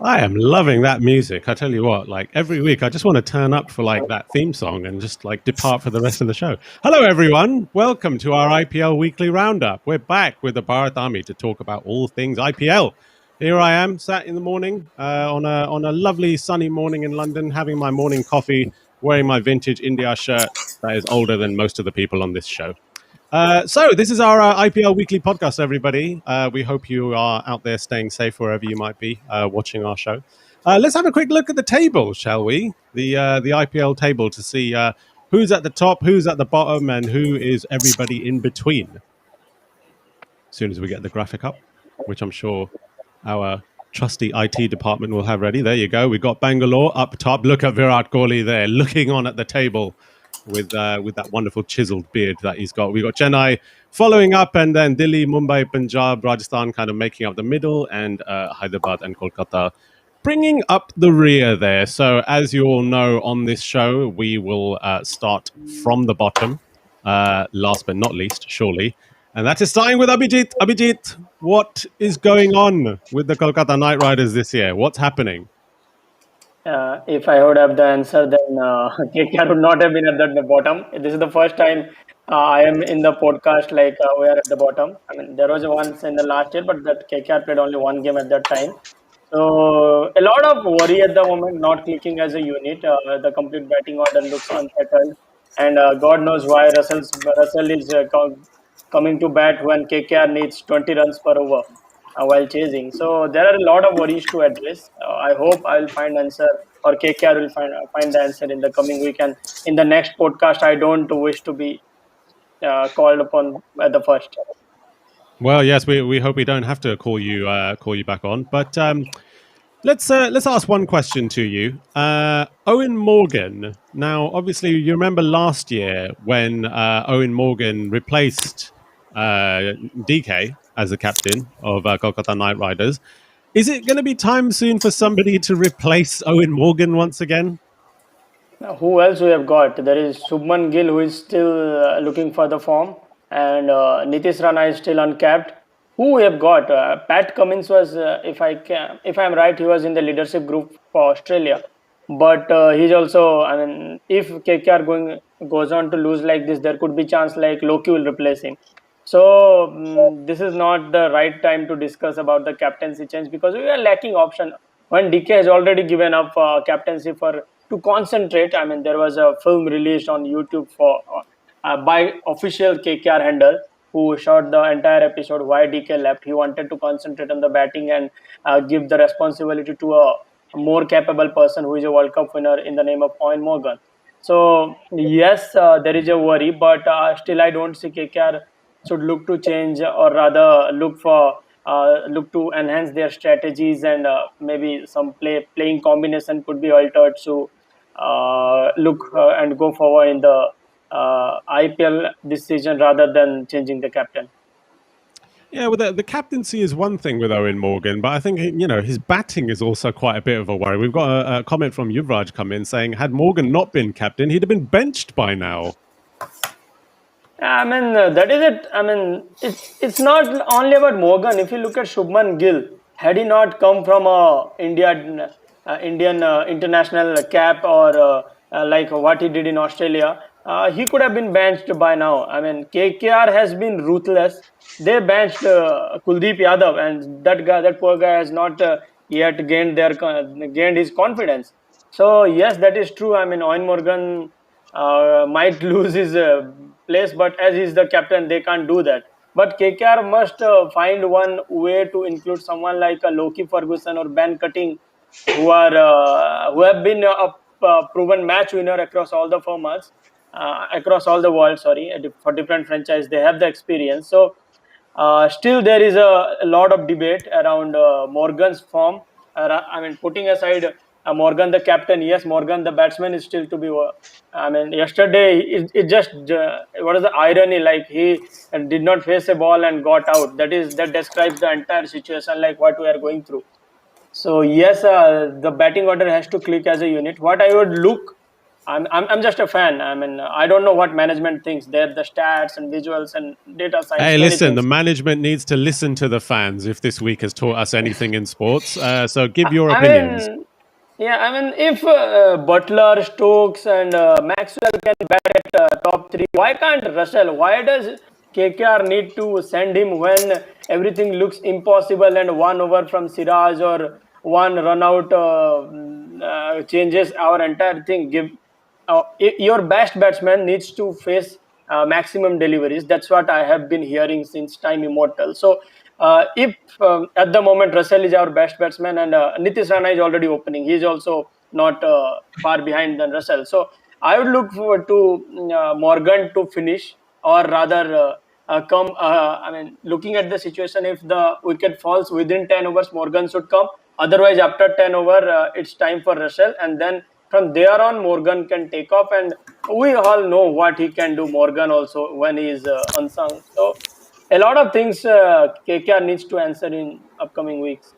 I am loving that music. I tell you what, like every week, I just want to turn up for like that theme song and just like depart for the rest of the show. Hello, everyone. Welcome to our IPL weekly roundup. We're back with the Bharat Army to talk about all things IPL. Here I am, sat in the morning on a lovely sunny morning in London, having my morning coffee, wearing my vintage India shirt that is older than most of the people on this show. So this is our IPL weekly podcast, everybody. We hope you are out there staying safe wherever you might be watching our show. Let's have a quick look at the table, shall we? The IPL table to see who's at the top, who's at the bottom, and who is everybody in between. As soon as we get the graphic up, which I'm sure our trusty IT department will have ready. There you go. We've got Bangalore up top. Look at Virat Kohli there, looking on at the table with that wonderful chiseled beard that he's got. We've got Chennai following up, and then Delhi, Mumbai, Punjab, Rajasthan kind of making up the middle, and Hyderabad and Kolkata bringing up the rear there. So as you all know on this show, we will start from the bottom, last but not least, surely. And that is starting with Abhijit. Abhijit, what is going on with the Kolkata Knight Riders this year? What's happening? If I would have the answer, then KKR would not have been at the bottom. This is the first time I am in the podcast like we are at the bottom. I mean, there was once in the last year, but that KKR played only one game at that time. So a lot of worry at the moment, not clicking as a unit. The complete batting order looks unsettled, and God knows why Russell is coming to bat when KKR needs 20 runs per over while chasing. So there are a lot of worries to address. I hope I will find answer, or KKR will find the answer in the coming week. And in the next podcast, I don't wish to be called upon at the first. Well, yes, we hope we don't have to call you back on, but let's ask one question to you, Owen Morgan. Now, obviously, you remember last year when Owen Morgan replaced DK as the captain of Kolkata Knight Riders. Is it going to be time soon for somebody to replace Owen Morgan once again? Who else we have got? There is Shubman Gill, who is still looking for the form, and Nitish Rana is still uncapped. Who we have got? Pat Cummins was, if I'm right, he was in the leadership group for Australia. But he's also, I mean, if KKR goes on to lose like this, there could be chance like Loki will replace him. So this is not the right time to discuss about the captaincy change, because we are lacking option. When DK has already given up captaincy to concentrate. I mean, there was a film released on YouTube by official KKR handle, who shot the entire episode why DK left. He wanted to concentrate on the batting and give the responsibility to a more capable person who is a World Cup winner in the name of Owen Morgan. So yes, there is a worry, but still I don't see KKR should look to change, or rather look to enhance their strategies, and maybe some playing combination could be altered to look and go forward in the IPL this season rather than changing the captain. Yeah, well, the captaincy is one thing with Owen Morgan, but I think his batting is also quite a bit of a worry. We've got a comment from Yuvraj come in saying, had Morgan not been captain, he'd have been benched by now. I mean, that is it. I mean, it's not only about Morgan. If you look at Shubman Gill, had he not come from a Indian international cap, or like what he did in Australia, he could have been benched by now. I mean, KKR has been ruthless. They benched Kuldeep Yadav, and that poor guy has not yet gained his confidence. So yes, that is true. I mean, Owen Morgan might lose his place, but as he's the captain, they can't do that. But KKR must find one way to include someone like Loki Ferguson or Ben Cutting, who have been a proven match winner across all the formats, across all the world. Sorry, for different franchise, they have the experience. So still, there is a lot of debate around Morgan's form. I mean, putting aside Morgan the captain, yes, Morgan the batsman is still to be. I mean, yesterday it just what is the irony? Like, he did not face a ball and got out. That describes the entire situation, like what we are going through. So yes, the batting order has to click as a unit. What I would look I'm just a fan. I mean, I don't know what management thinks. They're the stats and visuals and data science, Hey, many listen, the things. management needs to listen to the fans if this week has taught us anything in sports. So give your I opinions. mean, yeah, I mean, if Butler, Stokes, and Maxwell can bat at top three, why can't Russell? Why does KKR need to send him when everything looks impossible and one over from Siraj or one run out changes our entire thing? Your best batsman needs to face maximum deliveries. That's what I have been hearing since time immortal. So, if at the moment Russell is our best batsman and Nitish Rana is already opening, he is also not far behind than Russell. So, I would look forward to Morgan to finish, or rather. Come, I mean, looking at the situation, if the wicket falls within 10 overs, Morgan should come. Otherwise, after 10 over, it's time for Russell, and then from there on, Morgan can take off, and we all know what he can do. Morgan also when he is unsung. So a lot of things KKR needs to answer in upcoming weeks.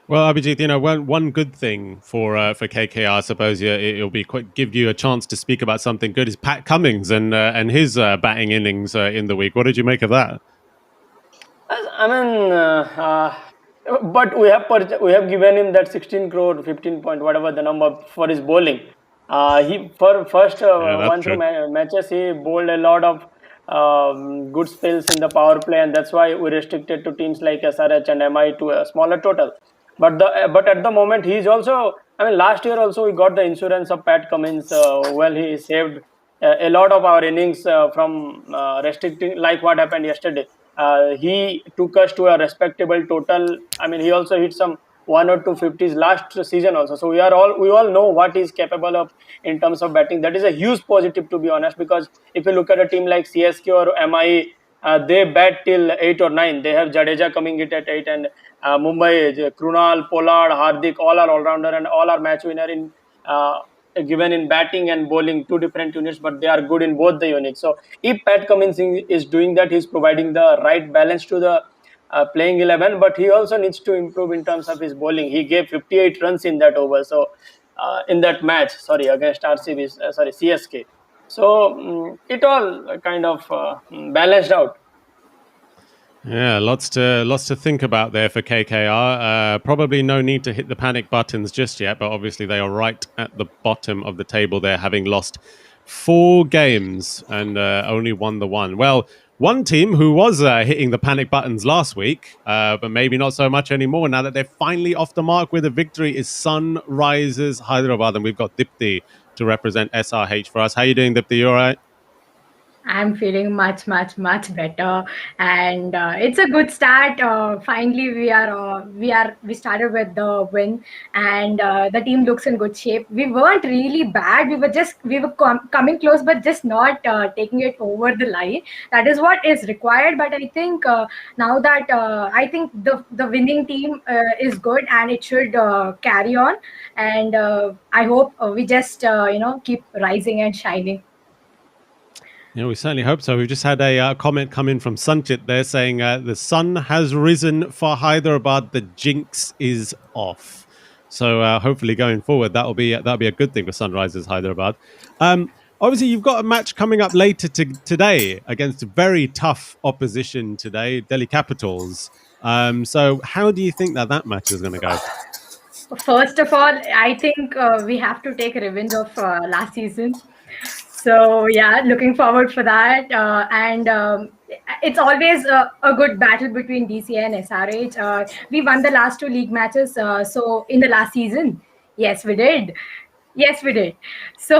Well, Abhijit, one good thing for KKR, I suppose it'll be give you a chance to speak about something good is Pat Cummings and his batting innings in the week. What did you make of that? I mean, but we have given him that 16 crore, 15 point, whatever the number for his bowling. He for first Yeah, that's one true. through matches he bowled a lot of good spells in the power play, and that's why we restricted to teams like SRH and MI to a smaller total. But at the moment he's also. I mean, last year also we got the insurance of Pat Cummins. Well, he saved a lot of our innings from restricting, like what happened yesterday. He took us to a respectable total. I mean, he also hit some one or two fifties last season also. So we all know what he's capable of in terms of batting. That is a huge positive, to be honest, because if you look at a team like CSK or MI, they bat till 8 or 9. They have Jadeja coming it at 8, and Mumbai, Krunal, Pollard, Hardik, all are all rounder and all are match winner in. Given in batting and bowling, two different units, but they are good in both the units. So if Pat Cummins is doing that, he's providing the right balance to the playing 11, but he also needs to improve in terms of his bowling. He gave 58 runs in that over, so in that match, sorry, against RCB, sorry, CSK. So it all kind of balanced out. Yeah, lots to think about there for KKR. Probably no need to hit the panic buttons just yet, but obviously they are right at the bottom of the table there, having lost 4 games and only won the one. Well, one team who was hitting the panic buttons last week, but maybe not so much anymore now that they're finally off the mark with a victory, is Sunrisers Hyderabad, and we've got Dipti to represent SRH for us. How you doing, Dipti? You all right? I'm feeling much, much, much better, and it's a good start. Finally, we started with the win, and the team looks in good shape. We weren't really bad. We were coming close, but just not taking it over the line. That is what is required. But I think now that I think the winning team is good, and it should carry on. And I hope we just keep rising and shining. Yeah, we certainly hope so. We've just had a comment come in from Sanchit there saying the sun has risen for Hyderabad. The jinx is off. So hopefully going forward, that'll be a good thing for Sunrisers Hyderabad. Obviously, you've got a match coming up later today against a very tough opposition today, Delhi Capitals. So how do you think that match is going to go? First of all, I think we have to take revenge of last season. So yeah, looking forward for that. And it's always a good battle between DCA and SRH. We won the last 2 league matches. So in the last season, yes, we did. Yes, we did. So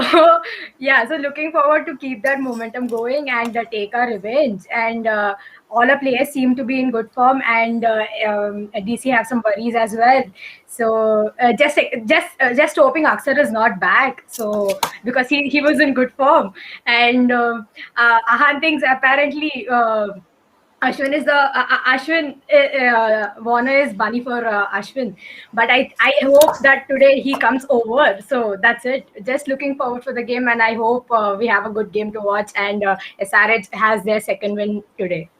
yeah, so looking forward to keep that momentum going and take our revenge. And all our players seem to be in good form, and DC have some worries as well. So just hoping Aksar is not back. So because he was in good form, and Ahan thinks apparently. Ashwin is the Ashwin Warner is bunny for Ashwin, but I hope that today he comes over. So that's it. Just looking forward for the game, and I hope we have a good game to watch. And SRH has their second win today.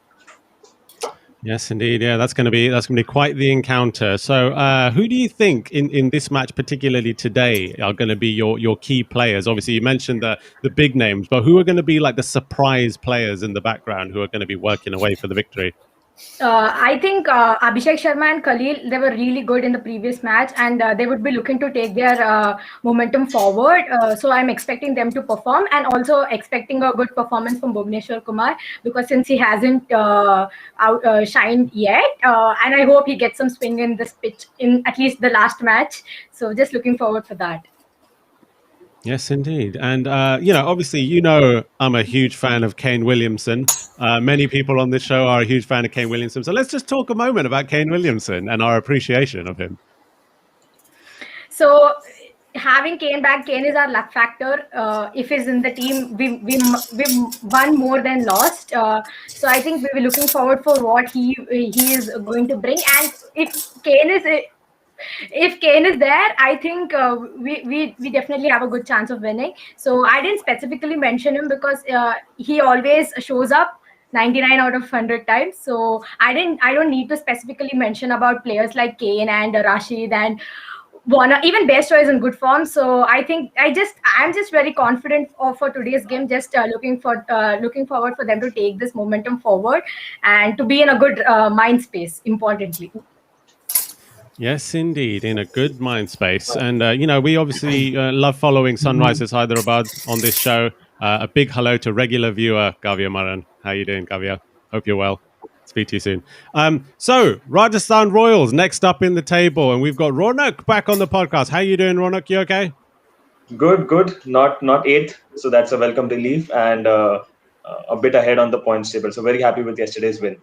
Yes, indeed. Yeah, that's going to be quite the encounter. So, who do you think in this match, particularly today, are going to be your key players? Obviously, you mentioned the big names, but who are going to be like the surprise players in the background who are going to be working away for the victory? I think Abhishek Sharma and Khalil, they were really good in the previous match, and they would be looking to take their momentum forward. So I'm expecting them to perform, and also expecting a good performance from Bhuvneshwar Kumar, because since he hasn't shined yet, and I hope he gets some swing in this pitch in at least the last match. So just looking forward for that. Yes, indeed. And, obviously, I'm a huge fan of Kane Williamson. Many people on this show are a huge fan of Kane Williamson. So let's just talk a moment about Kane Williamson and our appreciation of him. So having Kane back, Kane is our luck factor. If he's in the team, we've won more than lost. So I think we'll be looking forward for what he is going to bring. And if Kane is there, I think we definitely have a good chance of winning. So I didn't specifically mention him because he always shows up 99 out of 100 times. So I don't need to specifically mention about players like Kane and Rashid and Warner. Even Bairstow is in good form. So I think I'm just very confident for today's game. Just looking forward for them to take this momentum forward and to be in a good mind space. Importantly. Yes, indeed, in a good mind space. And, we obviously love following Sunrisers Hyderabad on this show. A big hello to regular viewer, Kavya Maran. How you doing, Kavya? Hope you're well. Speak to you soon. So, Rajasthan Royals next up in the table. And we've got Ronak back on the podcast. How you doing, Ronak? You okay? Good. Not eighth. So that's a welcome relief and a bit ahead on the points table. So very happy with yesterday's win.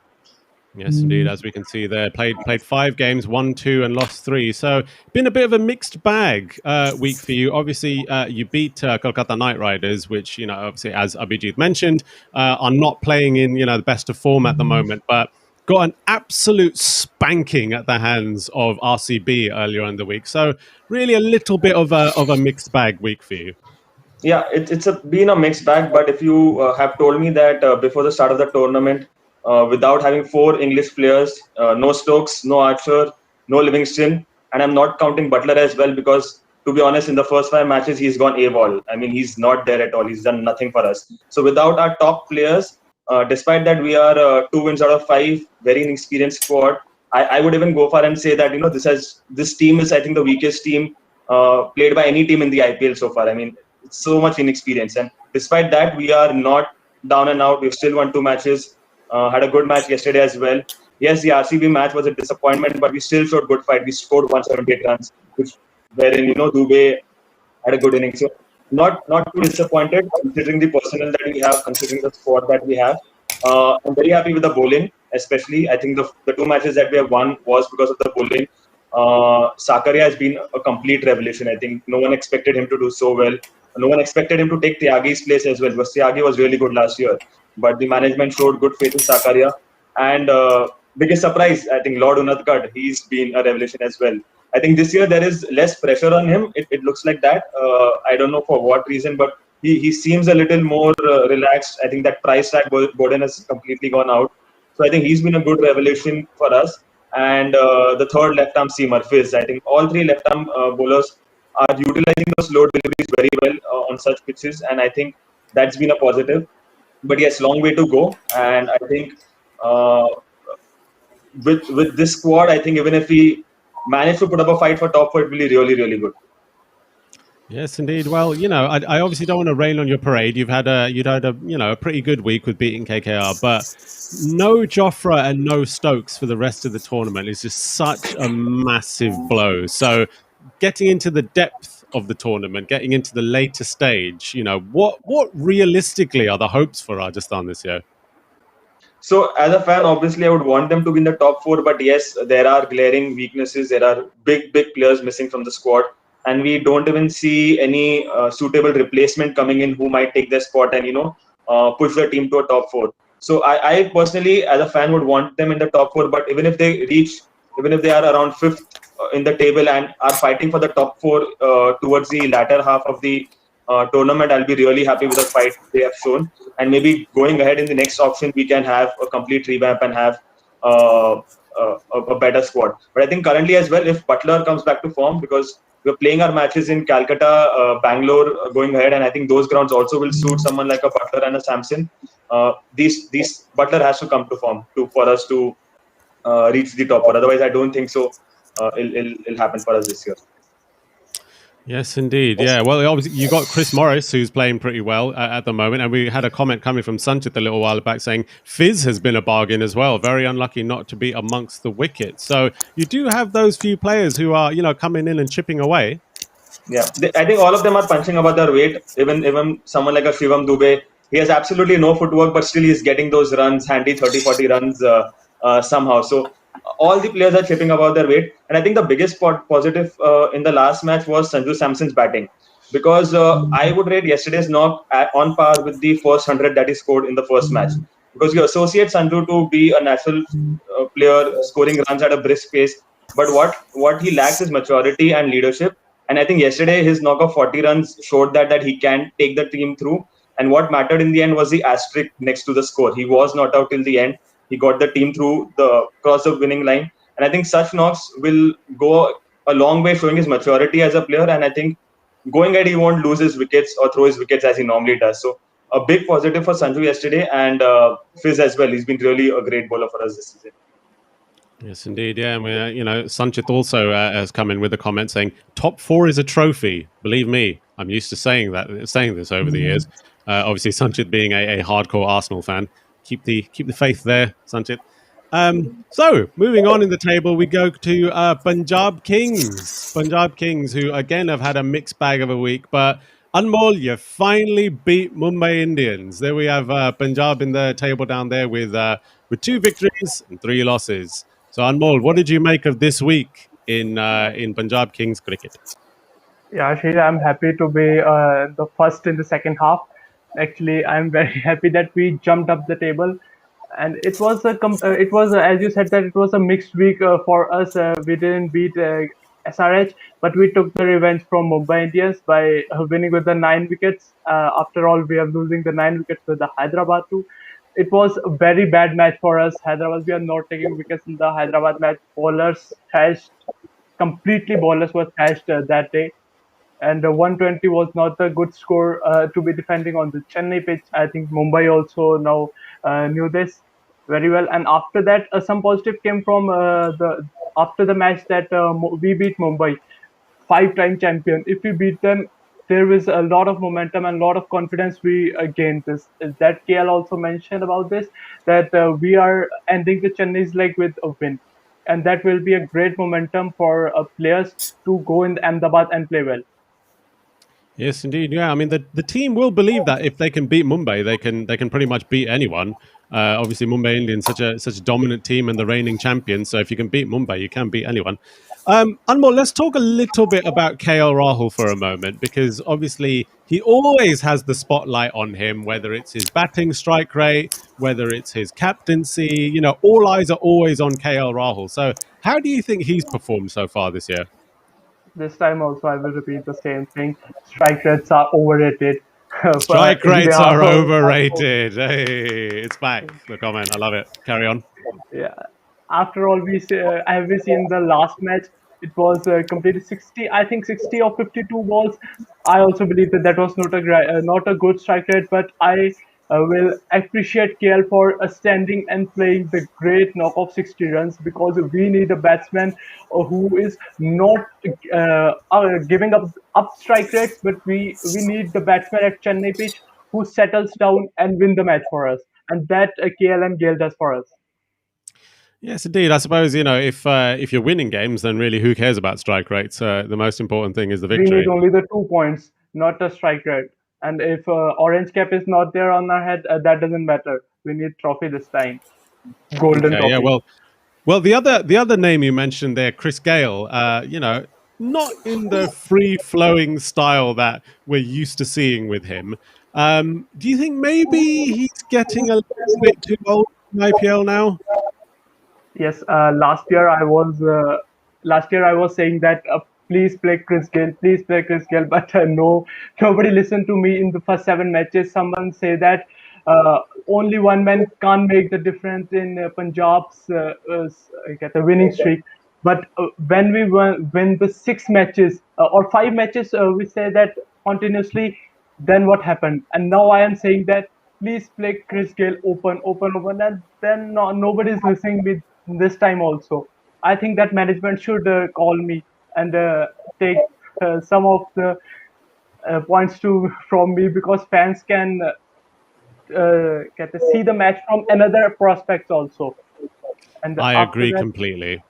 Yes, indeed. As we can see there, played 5 games, won 2 and lost 3. So been a bit of a mixed bag week for you. Obviously, you beat Kolkata Knight Riders, which, obviously, as Abhijit mentioned, are not playing in, the best of form at the moment, but got an absolute spanking at the hands of RCB earlier in the week. So really a little bit of a mixed bag week for you. Yeah, it's been a mixed bag. But if you have told me that before the start of the tournament, without having 4 English players, no Stokes, no Archer, no Livingston, and I'm not counting Butler as well because, to be honest, in the first 5 matches, he's gone AWOL. I mean, he's not there at all. He's done nothing for us. So without our top players, despite that we are 2 wins out of 5, very inexperienced squad, I would even go far and say that, this team is, I think, the weakest team played by any team in the IPL so far. I mean, it's so much inexperience. And despite that, we are not down and out. We've still won 2 matches. Had a good match yesterday as well. Yes, the RCB match was a disappointment, but we still showed good fight. We scored 178 runs, wherein Dubey had a good innings. So not too disappointed considering the personnel that we have, considering the squad that we have. I'm very happy with the bowling, especially. I think the 2 matches that we have won was because of the bowling. Sakaria has been a complete revelation. I think no one expected him to do so well. No one expected him to take Tyagi's place as well, because Tyagi was really good last year. But the management showed good faith in Sakaria. And biggest surprise, I think Lord Unadkat, he's been a revelation as well. I think this year there is less pressure on him. It looks like that. I don't know for what reason, but he seems a little more relaxed. I think that price tag burden has completely gone out. So I think he's been a good revelation for us. And the third left-arm seamer, Fizz. I think all 3 left-arm bowlers are utilizing those slow deliveries very well on such pitches. And I think that's been a positive. But yes, long way to go. And I think with this squad, I think even if we manage to put up a fight for top 4, it will be really, really good. Yes, indeed. Well, I obviously don't want to rain on your parade. You'd had a pretty good week with beating KKR, but no Jofra and no Stokes for the rest of the tournament is just such a massive blow. So getting into the depth of the tournament, getting into the later stage, what realistically are the hopes for Rajasthan this year? So as a fan, obviously I would want them to be in the top 4, but yes, there are glaring weaknesses. There are big players missing from the squad, and we don't even see any suitable replacement coming in who might take their spot and push the team to a top 4. So I personally, as a fan, would want them in the top 4. But even if they are around 5th in the table and are fighting for the top 4 towards the latter half of the tournament, I'll be really happy with the fight they have shown. And maybe going ahead in the next auction, we can have a complete revamp and have a better squad. But I think currently as well, if Butler comes back to form, because we're playing our matches in Calcutta, Bangalore going ahead, and I think those grounds also will suit someone like a Butler and a Samson. These Butler has to come to form for us to reach the top four. Otherwise, I don't think so. It'll happen for us this year. Yes, indeed. Yeah. Well, obviously, you got Chris Morris, who's playing pretty well at the moment. And we had a comment coming from Sanchit a little while back saying Fizz has been a bargain as well. Very unlucky not to be amongst the wickets. So you do have those few players who are, coming in and chipping away. Yeah, I think all of them are punching above their weight. Even someone like a Shivam Dubey, he has absolutely no footwork, but still he's getting those runs, handy 30, 40 runs somehow. So all the players are chipping above their weight. And I think the biggest positive in the last match was Sanju Samson's batting. Because I would rate yesterday's knock on par with the first 100 that he scored in the first match. Because you associate Sanju to be a natural player scoring runs at a brisk pace. But what he lacks is maturity and leadership. And I think yesterday his knock of 40 runs showed that he can take the team through. And what mattered in the end was the asterisk next to the score. He was not out till the end. He got the team through the cross of winning line. And I think such knocks will go a long way showing his maturity as a player. And I think going ahead, he won't lose his wickets or throw his wickets as he normally does. So a big positive for Sanju yesterday, and Fizz as well. He's been really a great bowler for us this season. Yes, indeed. Yeah, Sanchit also has come in with a comment saying, "Top four is a trophy." Believe me, I'm used to saying this over the years. Obviously, Sanchit being a hardcore Arsenal fan, keep the faith there, Sanchit. So moving on in the table, we go to Punjab Kings. Punjab Kings, who again have had a mixed bag of a week, but Anmol, you finally beat Mumbai Indians. There we have Punjab in the table down there with 2 victories and 3 losses. So Anmol, what did you make of this week in Punjab Kings cricket? Yeah, Aashish, I'm happy to be the first in the second half. Actually, I'm very happy that we jumped up the table, and it was as you said, that it was a mixed week for us. We didn't beat SRH, but we took the revenge from Mumbai Indians by winning with the 9 wickets. After all, we are losing the 9 wickets with the Hyderabad too. It was a very bad match for us. Hyderabad, we are not taking wickets in the Hyderabad match. Bowlers thrashed, completely bowlers were thrashed that day. And 120 was not a good score to be defending on the Chennai pitch. I think Mumbai also now knew this very well. And after that, some positive came from after the match that we beat Mumbai, 5-time champion. If we beat them, there is a lot of momentum and a lot of confidence we gained. This that KL also mentioned about this, that we are ending the Chennai's leg with a win, and that will be a great momentum for players to go in Ahmedabad and play well. Yes, indeed. Yeah, I mean the team will believe that if they can beat Mumbai, they can pretty much beat anyone. Obviously, Mumbai Indians such a dominant team and the reigning champions. So if you can beat Mumbai, you can beat anyone. Anmol, let's talk a little bit about KL Rahul for a moment, because obviously he always has the spotlight on him, whether it's his batting strike rate, whether it's his captaincy. All eyes are always on KL Rahul. So how do you think he's performed so far this year? This time also, I will repeat the same thing. Strike rates are overrated. Strike rates are overrated. Hey, it's back. The comment. I love it. Carry on. Yeah. After all, have we seen the last match? It was completed 60. I think 60 or 52 balls. I also believe that was not a good strike rate, but I will appreciate KL for standing and playing the great knock of 60 runs, because we need a batsman who is not giving up strike rates, but we need the batsman at Chennai pitch who settles down and win the match for us, and that KL and Gale does for us. Yes, indeed. I suppose if you're winning games, then really who cares about strike rates? The most important thing is the victory. We need only the 2 points, not a strike rate. And if orange cap is not there on our head, that doesn't matter. We need trophy this time, golden trophy. Yeah, well, the other name you mentioned there, Chris Gale. Not in the free flowing style that we're used to seeing with him. Do you think maybe he's getting a little bit too old in IPL now? Yes, last year I was saying that please play Chris Gale, but no, nobody listened to me in the first 7 matches. Someone say that only one man can't make the difference in Punjab's get a winning streak. But when we win the 6 matches or 5 matches, we say that continuously, then what happened? And now I am saying that please play Chris Gale open, and then nobody is listening with this time also. I think that management should call me and take some of the points from me, because fans can get to see the match from another prospects also. And I after agree that, completely.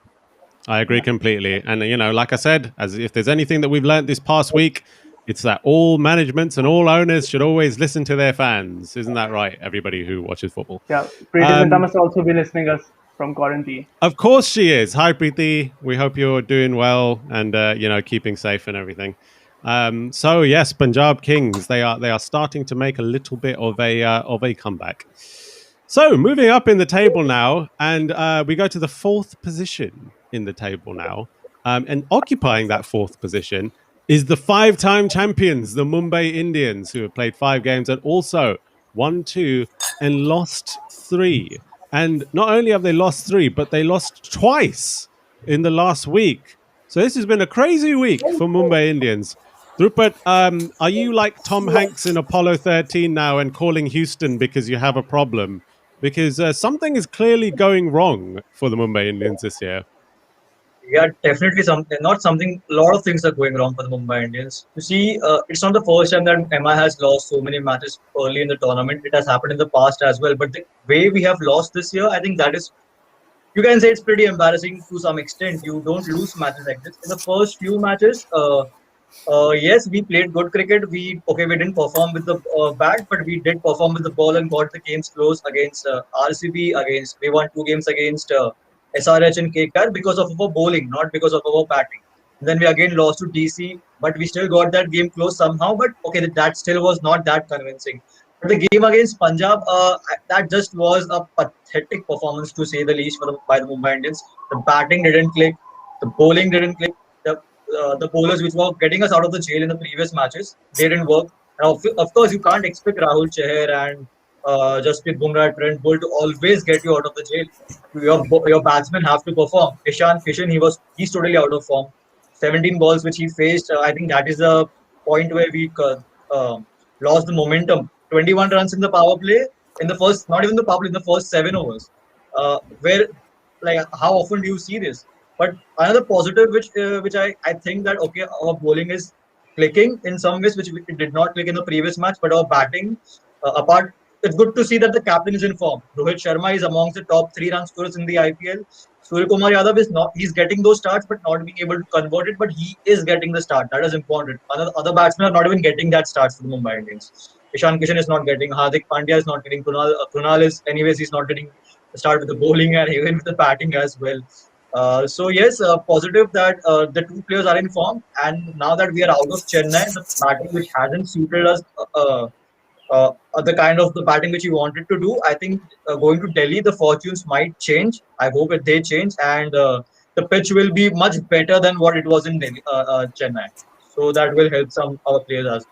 I agree completely. And, like I said, as if there's anything that we've learned this past week, it's that all managements and all owners should always listen to their fans. Isn't that right, everybody who watches football? yeah, Preeti Zinta must also be listening us from quarantine. Of course she is. Hi, Preeti. We hope you're doing well and, keeping safe and everything. So yes, Punjab Kings, they are starting to make a little bit of a comeback. So moving up in the table now, and we go to the 4th position in the table now, and occupying that 4th position is the 5-time champions, the Mumbai Indians, who have played 5 games and also won 2 and lost 3. And not only have they lost 3, but they lost twice in the last week. So this has been a crazy week for Mumbai Indians. Drupad, are you like Tom Hanks in Apollo 13 now and calling Houston because you have a problem? Because something is clearly going wrong for the Mumbai Indians this year. Yeah, definitely something. Not something. A lot of things are going wrong for the Mumbai Indians. You see, it's not the first time that MI has lost so many matches early in the tournament. It has happened in the past as well. But the way we have lost this year, I think that is, you can say it's pretty embarrassing to some extent. You don't lose matches like this. In the first few matches, yes, we played good cricket. We didn't perform with the bat, but we did perform with the ball and got the games close against RCB. We won 2 games against SRH and KKR because of our bowling, not because of our batting. Then we again lost to DC, but we still got that game close somehow. But that still was not that convincing. But the game against Punjab, that just was a pathetic performance to say the least by the Mumbai Indians. The batting didn't click, the bowling didn't click. The bowlers which were getting us out of the jail in the previous matches, they didn't work. Now, of course, you can't expect Rahul Chahar and Jasprit Bumrah, Trent Bolt to always get you out of the jail. Your batsmen have to perform. Ishan Kishan, he's totally out of form. 17 balls which he faced, I think that is the point where we lost the momentum. 21 runs in the power play in the first, not even the power play, in the first 7 overs. Where, like, how often do you see this? But another positive, which I think that our bowling is clicking in some ways, which it did not click in the previous match. But our batting, it's good to see that the captain is in form. Rohit Sharma is amongst the top 3 run scorers in the IPL. Surya Kumar Yadav is not. He's getting those starts, but not being able to convert it. But he is getting the start. That is important. Other batsmen are not even getting that starts for the Mumbai Indians. Ishan Kishan is not getting. Hardik Pandya is not getting. Kunal is, anyways, he's not getting the start with the bowling and even with the batting as well. So yes, positive that the 2 players are in form, and now that we are out of Chennai, the batting which hasn't suited us, the kind of the batting which we wanted to do, I think going to Delhi, the fortunes might change. I hope that they change, and the pitch will be much better than what it was in Delhi, Chennai. So that will help some our players as well.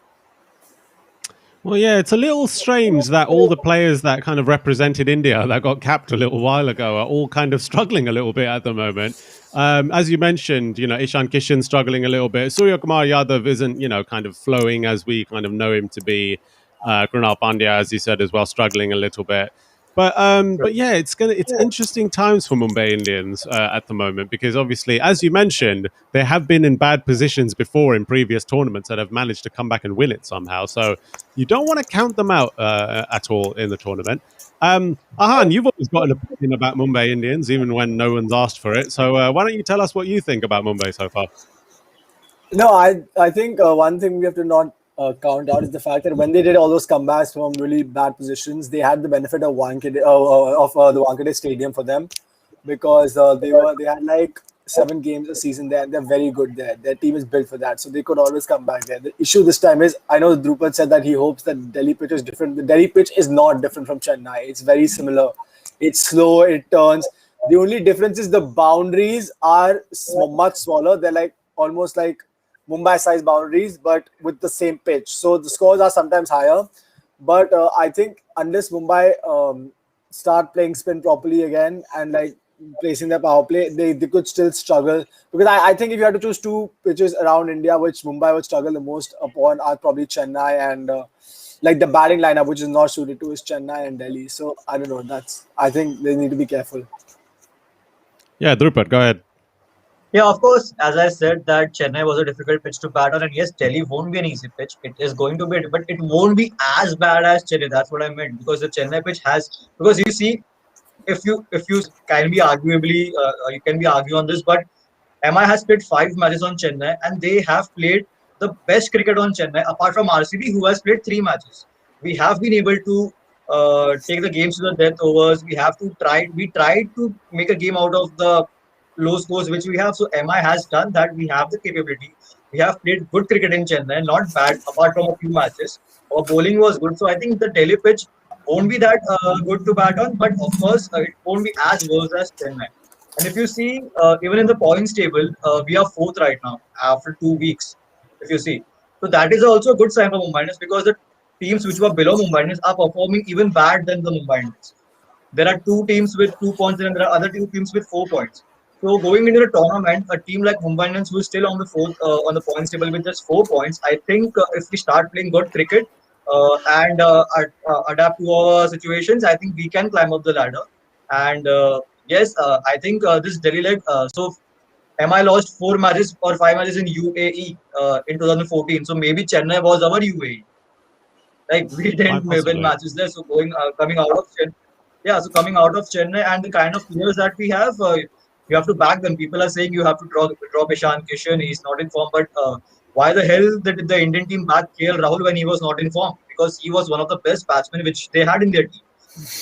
Well, yeah, it's a little strange that all the players that kind of represented India that got capped a little while ago are all kind of struggling a little bit at the moment. As you mentioned, Ishan Kishan struggling a little bit. Surya Kumar Yadav isn't, kind of flowing as we kind of know him to be. Krunal Pandya, as you said as well, struggling a little bit. But yeah, it's interesting times for Mumbai Indians at the moment, because obviously, as you mentioned, they have been in bad positions before in previous tournaments that have managed to come back and win it somehow. So you don't want to count them out at all in the tournament. Ahan, you've always got an opinion about Mumbai Indians, even when no one's asked for it. So why don't you tell us what you think about Mumbai so far? No, I think one thing we have to not count out is the fact that when they did all those comebacks from really bad positions, they had the benefit of the Wankhede Stadium for them, because they had like 7 games a season there, and they're very good there. Their team is built for that, so they could always come back there. The issue this time is, I know Drupad said that he hopes that Delhi pitch is different. The Delhi pitch is not different from Chennai. It's very similar. It's slow, it turns. The only difference is the boundaries are much smaller. They're like almost like Mumbai-sized boundaries, but with the same pitch. So the scores are sometimes higher. But I think unless Mumbai start playing spin properly again and like placing their power play, they could still struggle. Because I think if you had to choose two pitches around India, which Mumbai would struggle the most upon, are probably Chennai and like the batting lineup, which is not suited to, is Chennai and Delhi. So I don't know. I think they need to be careful. Yeah, Drupad, go ahead. Yeah, of course, as I said, that Chennai was a difficult pitch to bat on, and yes, Delhi won't be an easy pitch. It is going to be, but it won't be as bad as Chennai. That's what I meant, because the Chennai pitch has, because you see, if you can be arguably, you can be argue on this, but MI has played 5 matches on Chennai, and they have played the best cricket on Chennai, apart from RCB, who has played 3 matches. We have been able to take the games to the death overs. We tried to make a game out of the low scores which we have. So MI has done that. We have the capability. We have played good cricket in Chennai, not bad, apart from a few matches. Our bowling was good. So I think the Delhi pitch won't be that good to bat on, but of course, it won't be as worse as Chennai. And if you see, even in the points table, we are 4th right now after 2 weeks, if you see. So that is also a good sign for Mumbai Indians, because the teams which were below Mumbai Indians are performing even bad than the Mumbai Indians. There are 2 teams with 2 points and there are other 2 teams with 4 points. So going into the tournament, a team like Mumbai Indians, who is still on the 4th on the points table with just 4 points, I think if we start playing good cricket and adapt to our situations, I think we can climb up the ladder. And yes, I think this Delhi leg. So MI lost 4 matches or 5 matches in UAE in 2014. So maybe Chennai was our UAE. Like we didn't win matches there. So coming out of Chennai, so coming out of Chennai and the kind of players that we have, you have to back them. People are saying you have to drop Ishan Kishan. He's not in form, but why the hell did the Indian team back Rahul when he was not in form? Because he was one of the best batsmen which they had in their team.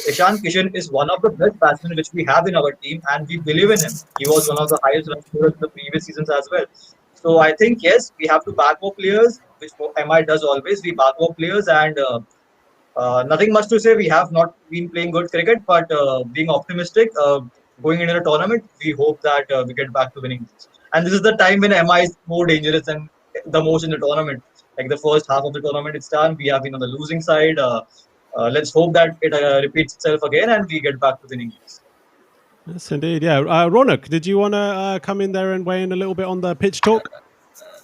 Ishan Kishan is one of the best batsmen which we have in our team, and we believe in him. He was one of the highest run scorers in the previous seasons as well. So I think, yes, we have to back our players, which MI does always. We back our players, and nothing much to say. We have not been playing good cricket, but being optimistic, going into the tournament, we hope that we get back to winning this. And this is the time when MI is more dangerous than the most in the tournament. Like the first half of the tournament, it's done. We have been on the losing side. Let's hope that it repeats itself again and we get back to winning this. Yes, indeed. Yeah. Ronak, did you want to come in there and weigh in a little bit on the pitch talk?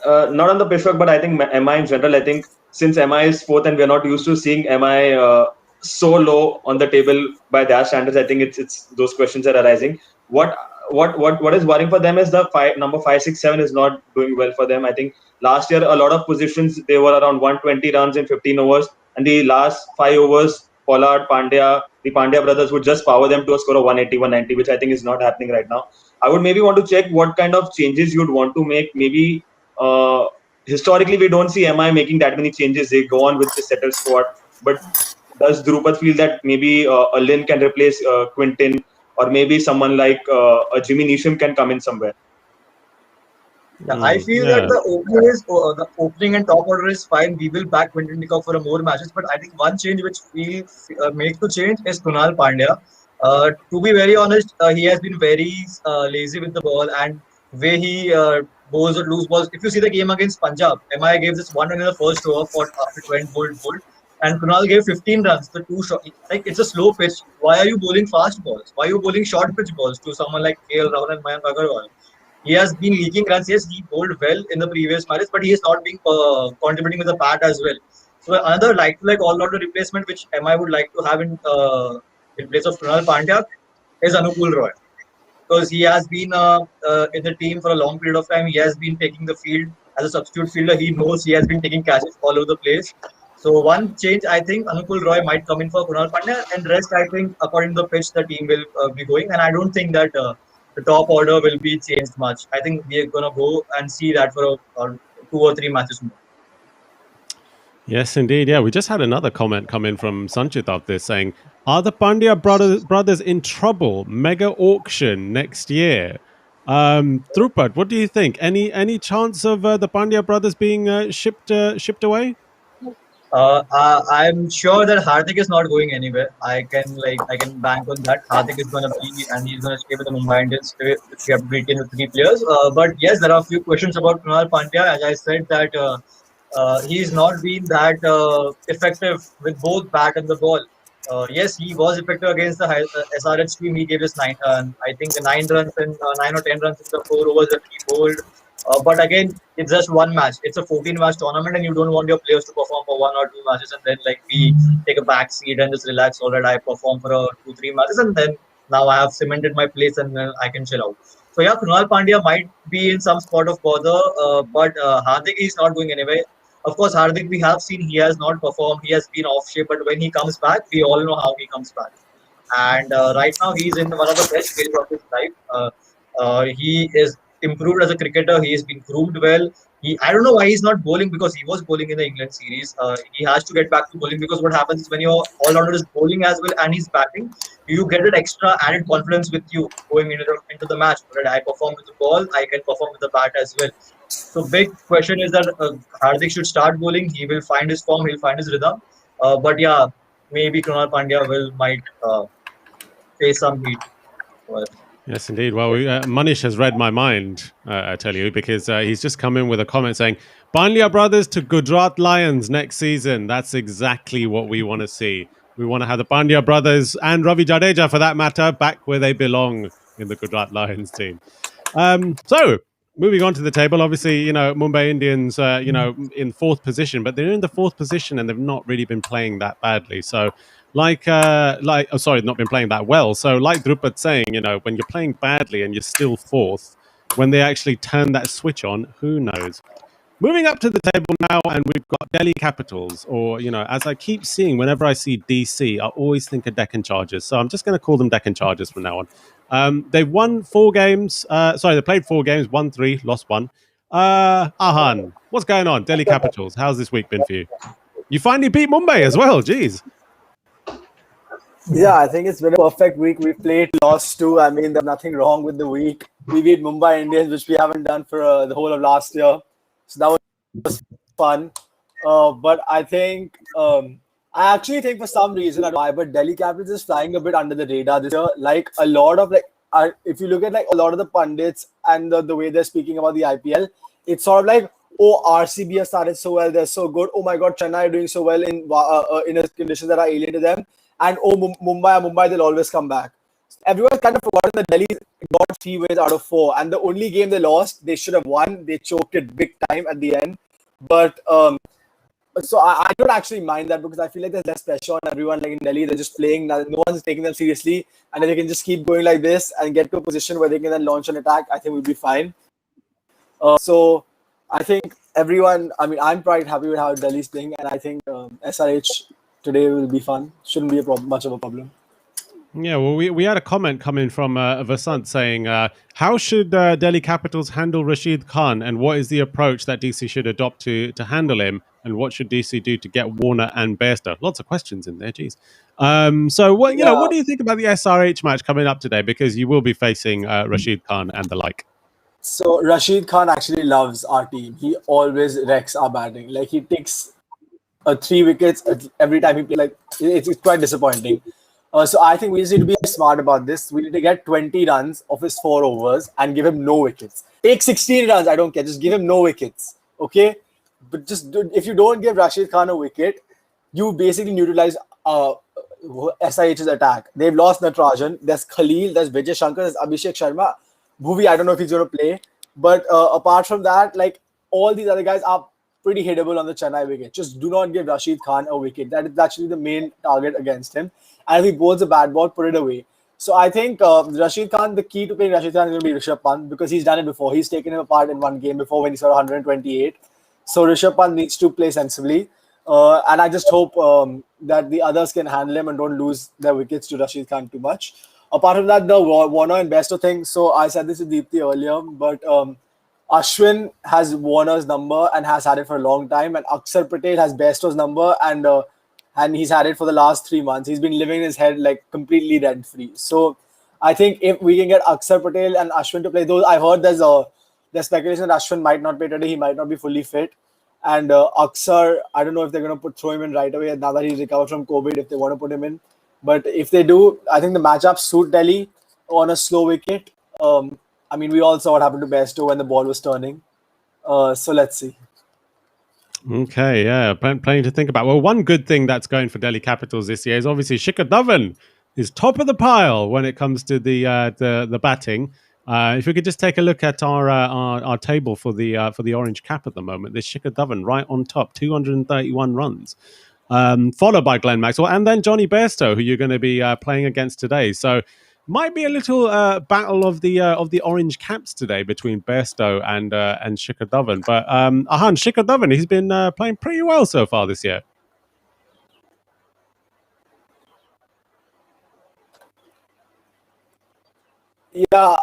Not on the pitch talk, but I think MI in general. I think since MI is 4th and we're not used to seeing MI so low on the table by their standards, I think it's those questions are arising. What is worrying for them is the number 5, 6, 7 is not doing well for them. I think last year a lot of positions they were around 120 runs in 15 overs, and the last 5 overs, Pollard, Pandya, the Pandya brothers would just power them to a score of 180, 190, which I think is not happening right now. I would maybe want to check what kind of changes you'd want to make. Maybe historically we don't see MI making that many changes. They go on with the settled squad, but does Drupad feel that maybe a Lynn can replace Quinton, or maybe someone like a Jimmy Neesham can come in somewhere? Yeah, I feel that the opening and top order is fine. We will back Quinton de Kock for more matches, but I think one change which we make to change is Kunal Pandya. To be very honest, he has been very lazy with the ball, and way he bowls or loose balls. If you see the game against Punjab, MI gave this 1 run in the first over after 20 bowled, and Kunal gave 15 runs. The 2 shot, like it's a slow pitch. Why are you bowling fast balls? Why are you bowling short pitch balls to someone like Gale, Rahul, and Mayank Agarwal? He has been leaking runs. Yes, he bowled well in the previous matches, but he is not being contributing with the bat as well. So another like all-rounder replacement which MI would like to have in place of Kunal Pandya is Anupul Roy, because he has been in the team for a long period of time. He has been taking the field as a substitute fielder. He knows he has been taking catches all over the place. So one change, I think Anupul Roy might come in for Kunal Pandya, and rest I think according to the pitch the team will be going, and I don't think that the top order will be changed much. I think we are gonna go and see that for 2 or 3 matches more. Yes, indeed. Yeah, we just had another comment come in from Sanchit of this saying, "Are the Pandya brothers in trouble? Mega auction next year." Drupad, what do you think? Any chance of the Pandya brothers being shipped away? I'm sure that Hardik is not going anywhere. I can bank on that. Hardik is gonna be, and he's gonna stay with the Mumbai Indians if we have to retain with 3 players. But yes, there are a few questions about Kunal Pandya. As I said that he's not been that effective with both bat and the ball. Yes, he was effective against the SRH team. He gave us I think 9 runs and 9 or 10 runs in the 4 overs that he bowled. But again, it's just one match. It's a 14-match tournament, and you don't want your players to perform for 1 or 2 matches and then like we take a back seat and just relax. All right, I perform for 2-3 matches, and then now I have cemented my place and then I can chill out. So yeah, Krunal Pandya might be in some spot of bother, but Hardik is not going anywhere. Of course, Hardik, we have seen he has not performed. He has been off shape, but when he comes back, we all know how he comes back. And right now, he's in one of the best phases of his life. He is improved as a cricketer. He has been groomed well. I don't know why he's not bowling because he was bowling in the England series. He has to get back to bowling because what happens is when your all-rounder is bowling as well and he's batting, you get that extra added confidence with you going into the match. Right? I perform with the ball, I can perform with the bat as well. So big question is that Hardik should start bowling. He will find his form. He'll find his rhythm. But yeah, maybe Krunal Pandya might face some heat. Yes, indeed. Well, Manish has read my mind, I tell you, because he's just come in with a comment saying, Pandya brothers to Gujarat Lions next season. That's exactly what we want to see. We want to have the Pandya brothers and Ravi Jadeja, for that matter, back where they belong in the Gujarat Lions team. So, moving on to the table, obviously, Mumbai Indians, in fourth position, but they're in the fourth position and they've not really been playing that badly. So, not been playing that well. So, like Drupad saying, when you're playing badly and you're still fourth, when they actually turn that switch on, who knows? Moving up to the table now, and we've got Delhi Capitals, or, as I keep seeing, whenever I see DC, I always think of Deccan Chargers. So I'm just going to call them Deccan Chargers from now on. They've won 4 games. They played 4 games, won 3, lost 1. Ahan, what's going on? Delhi Capitals, how's this week been for you? You finally beat Mumbai as well, geez. Yeah, I think it's been a perfect week. We played, lost 2. I mean, there's nothing wrong with the week. We beat Mumbai Indians, which we haven't done for the whole of last year. So that was fun. But I think, I actually think for some reason, I don't know why, but Delhi Capitals is flying a bit under the radar this year. Like a lot of if you look at like a lot of the pundits and the way they're speaking about the IPL, it's sort of like, oh, RCB has started so well, they're so good. Oh my God, Chennai are doing so well in a conditions that are alien to them. And oh, Mumbai, they'll always come back. Everyone's kind of forgotten that Delhi got 3 wins out of 4, and the only game they lost, they should have won. They choked it big time at the end. But so I don't actually mind that because I feel like there's less pressure on everyone. Like in Delhi, they're just playing. No one's taking them seriously, and if they can just keep going like this and get to a position where they can then launch an attack, I think we'll be fine. So I think everyone. I mean, I'm quite happy with how Delhi's playing, and I think SRH today will be fun. Shouldn't be much of a problem. Yeah, well, we had a comment coming from Vasant saying, how should Delhi Capitals handle Rashid Khan, and what is the approach that DC should adopt to handle him, and what should DC do to get Warner and Bairstow? Lots of questions in there, geez. So what do you think about the SRH match coming up today? Because you will be facing Rashid Khan and the like. So Rashid Khan actually loves our team. He always wrecks our batting. Like he takes 3 wickets every time he plays. Like it's quite disappointing. So I think we just need to be smart about this. We need to get 20 runs of his 4 overs and give him no wickets. Take 16 runs, I don't care. Just give him no wickets, okay? But if you don't give Rashid Khan a wicket, you basically neutralize SIH's attack. They've lost Natarajan. There's Khalil, there's Vijay Shankar, there's Abhishek Sharma. Bhuvi, I don't know if he's going to play. But apart from that, like all these other guys are pretty hittable on the Chennai wicket. Just do not give Rashid Khan a wicket. That is actually the main target against him. And if he bowls a bad ball, put it away. So I think Rashid Khan, the key to playing Rashid Khan is going to be Rishabh Pant because he's done it before. He's taken him apart in one game before when he scored 128. So Rishabh Pant needs to play sensibly. And I just hope that the others can handle him and don't lose their wickets to Rashid Khan too much. Apart from that, the Warner and Bairstow thing. So I said this to Deepthi earlier, but Ashwin has Warner's number and has had it for a long time. And Akshar Patel has Bairstow's number and he's had it for the last 3 months. He's been living in his head like completely rent-free. So I think if we can get Akshar Patel and Ashwin to play those, I heard there's speculation that Ashwin might not play today. He might not be fully fit. And Akshar, I don't know if they're going to throw him in right away now that he's recovered from COVID, if they want to put him in. But if they do, I think the matchups suit Delhi on a slow wicket. I mean, we all saw what happened to Bairstow when the ball was turning. So let's see. Okay, yeah, plenty to think about. Well, one good thing that's going for Delhi Capitals this year is obviously Shikhar Dhawan is top of the pile when it comes to the batting. If we could just take a look at our table for the orange cap at the moment, there's Shikhar Dhawan right on top, 231 runs, followed by Glenn Maxwell and then Johnny Bairstow, who you're going to be playing against today. So might be a little battle of the orange caps today between Bairstow and Shikhar Dhawan. But Shikhar Dhawan, he's been playing pretty well so far this year. Yeah.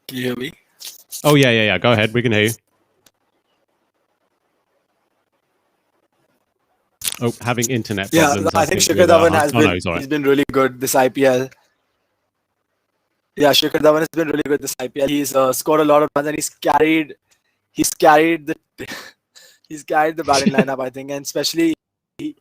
Can you hear me? Oh yeah. Go ahead, we can hear you. Oh, having internet problems. I think Shikhar Dhawan has been really good this IPL. Yeah, Shikhar Dhawan has been really good this IPL. He's scored a lot of runs and he's carried the batting lineup, I think, and especially. Wait,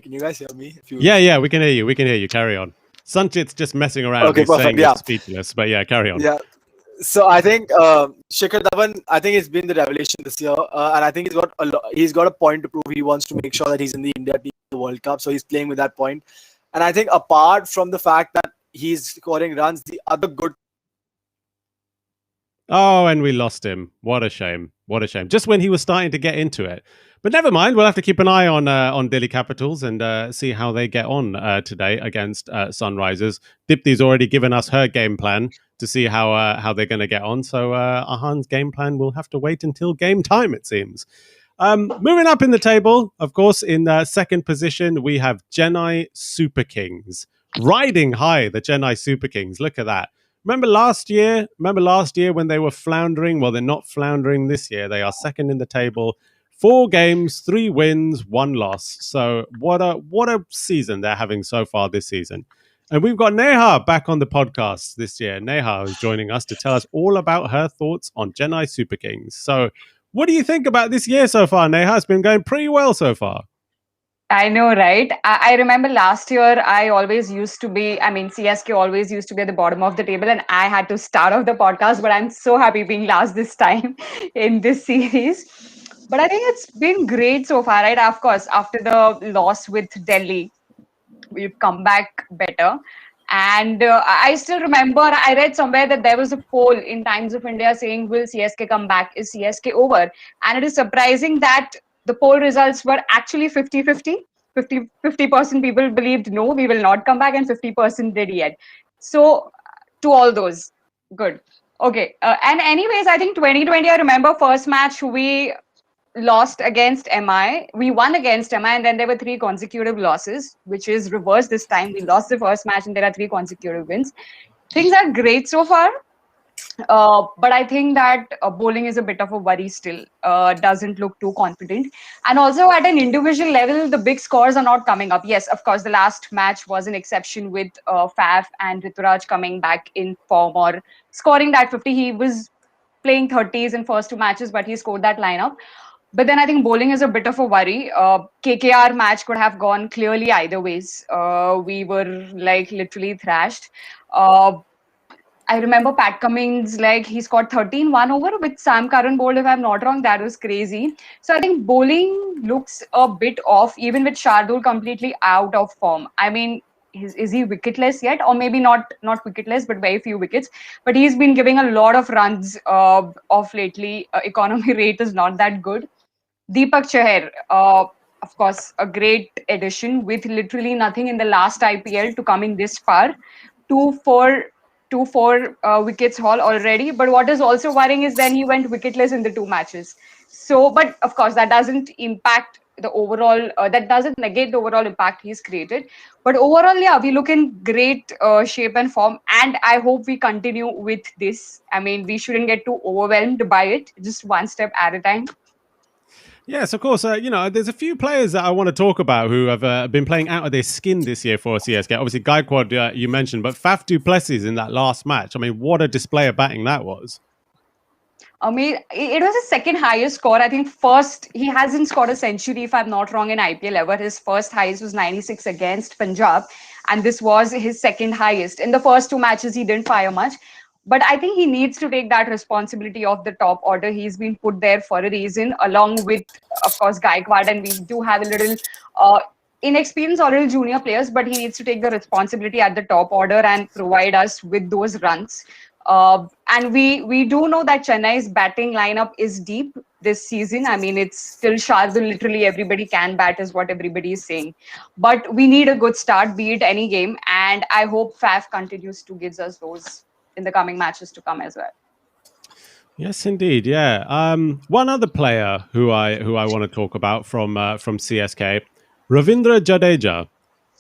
can you guys hear me? Yeah, we can hear you. We can hear you. Carry on. Sanchit's just messing around. Okay, he's saying he's speechless, but yeah, carry on. Yeah. So I think Shikhar Dhawan, I think he's been the revelation this year, and I think he's got a point to prove. He wants to make sure that he's in the India team in the World Cup, so he's playing with that point. And I think apart from the fact that he's scoring runs, the other good. Oh, and we lost him. What a shame. What a shame. Just when he was starting to get into it. But never mind. We'll have to keep an eye on Delhi Capitals and see how they get on today against Sunrisers. Dipti's already given us her game plan to see how they're going to get on. So Ahan's game plan will have to wait until game time, it seems. Moving up in the table, of course, in second position, we have Chennai Super Kings. Riding high, the Chennai Super Kings. Look at that. Remember last year when they were floundering? Well, they're not floundering this year. They are second in the table. 4 games, 3 wins, 1 loss. So what a season they're having so far this season. And we've got Neha back on the podcast this year. Neha is joining us to tell us all about her thoughts on Chennai Super Kings. So what do you think about this year so far, Neha? It's been going pretty well so far. I know, right? I remember last year, CSK always used to be at the bottom of the table and I had to start off the podcast, but I'm so happy being last this time in this series. But I think it's been great so far, right? Of course, after the loss with Delhi, we've come back better. And I still remember, I read somewhere that there was a poll in Times of India saying, will CSK come back? Is CSK over? And it is surprising that the poll results were actually 50-50. 50% people believed no, we will not come back, and 50% did yet. So to all those, good. Okay. And anyways, I think 2020, I remember first match we lost against MI. We won against MI, and then there were 3 consecutive losses, which is reversed this time. We lost the first match, and there are 3 consecutive wins. Things are great so far. But I think that bowling is a bit of a worry still. Doesn't look too confident. And also at an individual level, the big scores are not coming up. Yes, of course, the last match was an exception with Faf and Rituraj coming back in form or scoring that 50. He was playing 30s in first 2 matches, but he scored that lineup. But then I think bowling is a bit of a worry. KKR match could have gone clearly either ways. We were like literally thrashed. I remember Pat Cummings, like he scored 13 1 over with Sam Curran bowled, if I'm not wrong. That was crazy. So I think bowling looks a bit off, even with Shardul completely out of form. I mean, is he wicketless yet? Or maybe not wicketless, but very few wickets. But he's been giving a lot of runs off lately. Economy rate is not that good. Deepak Chahar, of course, a great addition with literally nothing in the last IPL to coming this far. 2-4 wickets haul already. But what is also worrying is then he went wicketless in the 2 matches. So, but of course, that doesn't impact the overall, that doesn't negate the overall impact he's created. But overall, yeah, we look in great shape and form. And I hope we continue with this. I mean, we shouldn't get too overwhelmed by it, just one step at a time. Yes, of course. There's a few players that I want to talk about who have been playing out of their skin this year for CSK. Obviously, Gaikwad, you mentioned, but Faf du Plessis in that last match. I mean, what a display of batting that was. I mean, it was his second highest score. I think first, he hasn't scored a century, if I'm not wrong, in IPL ever. His first highest was 96 against Punjab. And this was his second highest. In the first 2 matches, he didn't fire much. But I think he needs to take that responsibility of the top order. He's been put there for a reason, along with, of course, Gaikwad, and we do have a little inexperienced or little junior players, but he needs to take the responsibility at the top order and provide us with those runs. And we do know that Chennai's batting lineup is deep this season. I mean, it's still Shardul, literally everybody can bat is what everybody is saying. But we need a good start, be it any game. And I hope Faf continues to give us those in the coming matches to come as well. Yes, indeed. Yeah. One other player who I want to talk about from CSK, Ravindra Jadeja.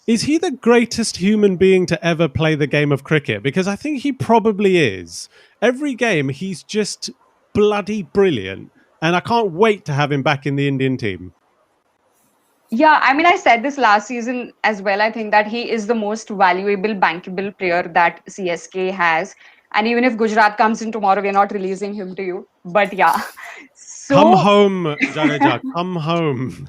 Is he the greatest human being to ever play the game of cricket? Because I think he probably is. Every game, he's just bloody brilliant. And I can't wait to have him back in the Indian team. Yeah, I mean, I said this last season as well. I think that he is the most valuable, bankable player that CSK has. And even if Gujarat comes in tomorrow, we're not releasing him to you. But yeah. So, come home, Jadeja. Come home.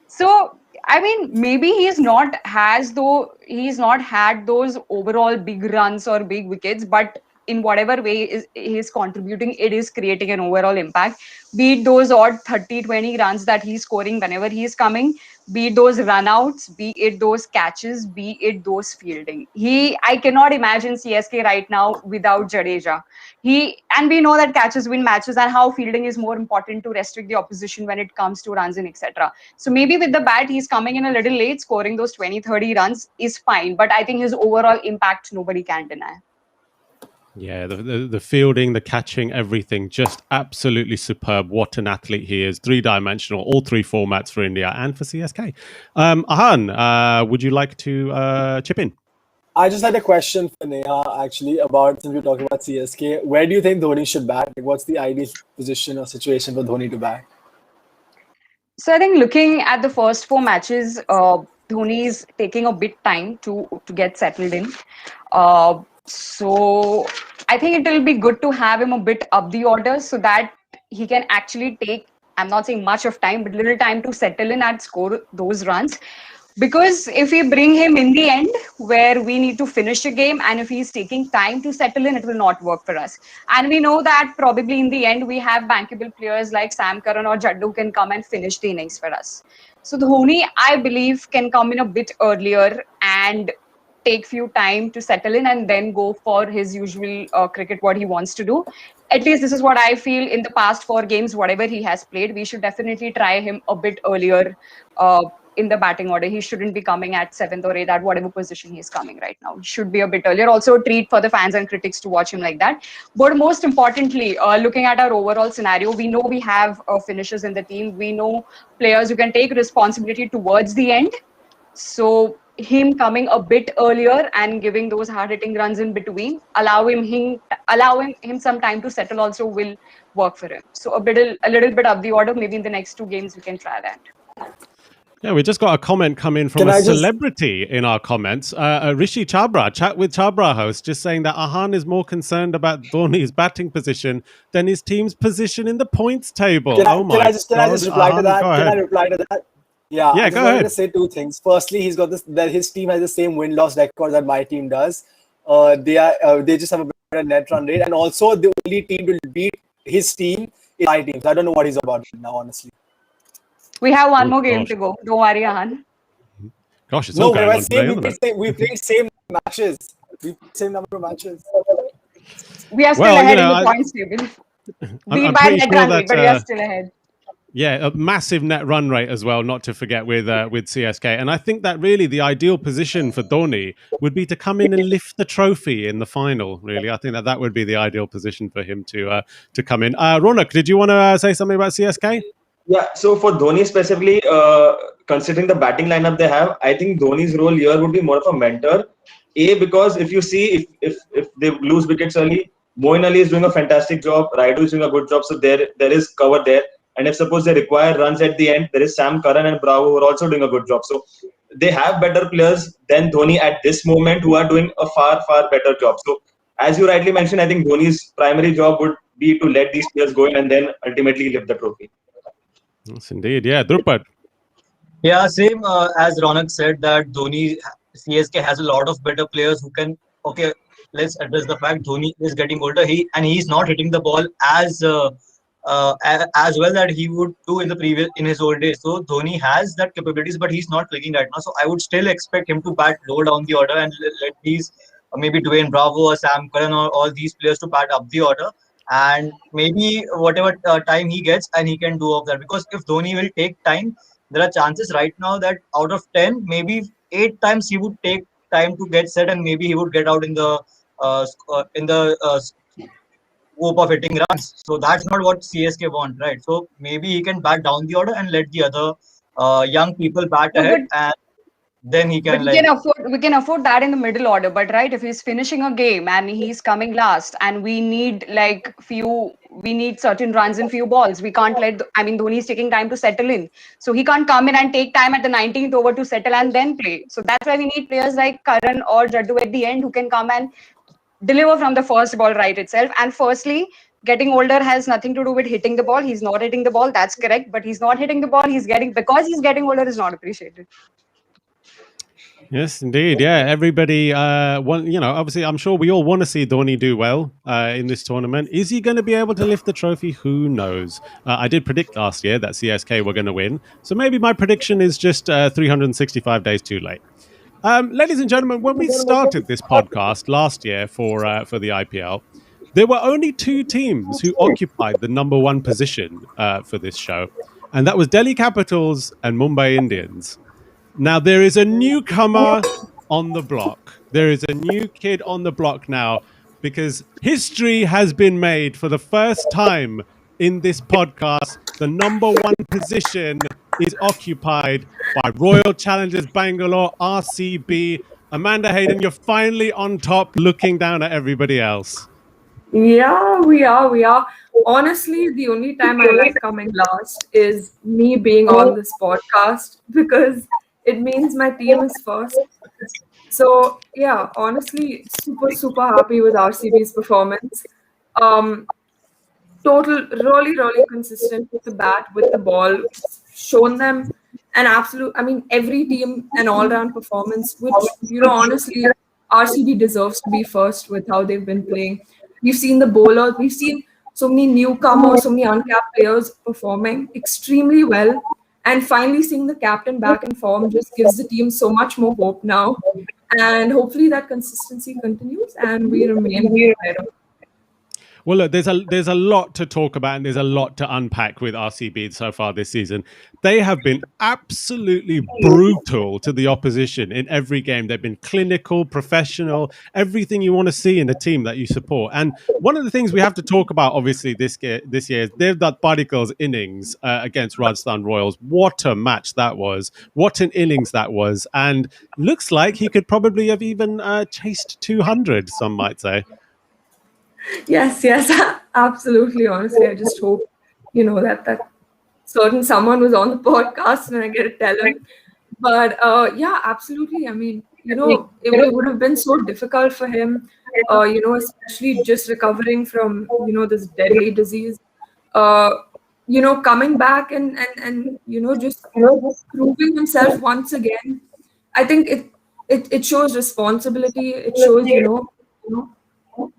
So, I mean, maybe he's not had those overall big runs or big wickets, but in whatever way he's contributing, it is creating an overall impact. Be it those odd 30-20 runs that he's scoring whenever he's coming, be it those runouts, be it those catches, be it those fielding. I cannot imagine CSK right now without Jadeja. And we know that catches win matches and how fielding is more important to restrict the opposition when it comes to runs and etc. So maybe with the bat, he's coming in a little late, scoring those 20-30 runs is fine. But I think his overall impact, nobody can deny. Yeah, the fielding, the catching, everything, just absolutely superb. What an athlete he is. 3-dimensional, all 3 formats for India and for CSK. Ahan, would you like to chip in? I just had a question for Neha, actually, about, since we're talking about CSK, where do you think Dhoni should bat? Like, what's the ideal position or situation for Dhoni to bat? So I think looking at the first 4 matches, Dhoni is taking a bit time to get settled in. So I think it will be good to have him a bit up the order so that he can actually take, I'm not saying much of time, but little time to settle in and score those runs. Because if we bring him in the end where we need to finish a game and if he's taking time to settle in, it will not work for us. And we know that probably in the end we have bankable players like Sam Curran or Jaddu can come and finish the innings for us. So Dhoni, I believe, can come in a bit earlier and take few time to settle in and then go for his usual cricket, what he wants to do. At least this is what I feel in the past 4 games, whatever he has played, we should definitely try him a bit earlier in the batting order. He shouldn't be coming at 7th or 8th at whatever position he's coming right now. He should be a bit earlier. Also a treat for the fans and critics to watch him like that. But most importantly, looking at our overall scenario, we know we have finishers in the team. We know players who can take responsibility towards the end. So him coming a bit earlier and giving those hard-hitting runs in between, allowing him some time to settle also will work for him. So a little bit up the order. Maybe in the next 2 games we can try that. Yeah, we just got a comment come in from celebrity in our comments. Rishi Chabra, Chat with Chabra host, just saying that Ahan is more concerned about Dhoni's batting position than his team's position in the points table. Can I just reply to that? Can I reply to that? Yeah, I go ahead. To say 2 things. Firstly, he's got that his team has the same win-loss record that my team does. They just have a better net run rate, and also the only team to beat his team is my team. So I don't know what he's about now, honestly. We have one more game to go. Don't worry, Ahan. Gosh, it's all going on today, we played same matches. We played same number of matches. We are still ahead in the points table. Beat by net run rate, but we are still ahead. Yeah, a massive net run rate as well, not to forget with CSK. And I think that really the ideal position for Dhoni would be to come in and lift the trophy in the final, really. I think that would be the ideal position for him to come in. Ronak, did you want to say something about CSK? Yeah, so for Dhoni specifically, considering the batting lineup they have, I think Dhoni's role here would be more of a mentor. Because if you see, if they lose wickets early, Moeen Ali is doing a fantastic job, Raidu is doing a good job, so there is cover there. And if suppose they require runs at the end, there is Sam Curran and Bravo who are also doing a good job. So they have better players than Dhoni at this moment who are doing a far, far better job. So as you rightly mentioned, I think Dhoni's primary job would be to let these players go in and then ultimately lift the trophy. Yes, indeed. Yeah, Drupad. Yeah, same as Ronak said that CSK has a lot of better players who can, let's address the fact Dhoni is getting older. He's not hitting the ball as well that he would do in his old days. So Dhoni has that capabilities, but he's not clicking right now. So I would still expect him to bat low down the order and let these maybe Dwayne Bravo or Sam Curran or all these players to bat up the order. And maybe whatever time he gets, and he can do of that. Because if Dhoni will take time, there are chances right now that out of 10, maybe 8 times he would take time to get set, and maybe he would get out in the scope of hitting runs. So that's not what CSK want, right? So maybe he can bat down the order and let the other young people bat ahead, and then he can. But we can afford that in the middle order. But right, if he's finishing a game and he's coming last, and we need certain runs and few balls, we can't Dhoni is taking time to settle in, so he can't come in and take time at the 19th over to settle and then play. So that's why we need players like Karan or Jaddu at the end who can come and deliver from the first ball right itself. And firstly, getting older has nothing to do with hitting the ball. He's not hitting the ball, that's correct, but he's not hitting the ball. Because he's getting older is not appreciated. Yes, indeed. Yeah, everybody. Obviously, I'm sure we all want to see Dhoni do well in this tournament. Is he going to be able to lift the trophy? Who knows? I did predict last year that CSK were going to win, so maybe my prediction is just 365 days too late. Ladies and gentlemen, when we started this podcast last year for the IPL, there were only 2 teams who occupied the number 1 position for this show, and that was Delhi Capitals and Mumbai Indians. Now, there is a newcomer on the block. There is a new kid on the block now, because history has been made for the first time in this podcast. The number 1 position is occupied by Royal Challengers Bangalore, RCB. Amanda Hayden, you're finally on top, looking down at everybody else. Yeah, we are. Honestly, the only time I like coming last is me being on this podcast, because it means my team is first. So yeah, honestly, super happy with RCB's performance. Really consistent with the bat, with the ball, shown them an absolute, every team an all-round performance, which, honestly, RCB deserves to be first with how they've been playing. We've seen the bowlers, we've seen so many newcomers, so many uncapped players performing extremely well. And finally seeing the captain back in form just gives the team so much more hope now. And hopefully that consistency continues and we remain better. Well, look, there's a lot to talk about and there's a lot to unpack with RCB so far this season. They have been absolutely brutal to the opposition in every game. They've been clinical, professional, everything you want to see in a team that you support. And one of the things we have to talk about, obviously, this year is Devdutt Padikk's innings against Rajasthan Royals. What a match that was. What an innings that was. And looks like he could probably have even chased 200, some might say. Yes, absolutely. Honestly, I just hope, that certain someone was on the podcast and I get to tell him. But yeah, absolutely. It would have been so difficult for him, especially just recovering from, this deadly disease. Coming back and just proving himself once again. I think it shows responsibility. It shows,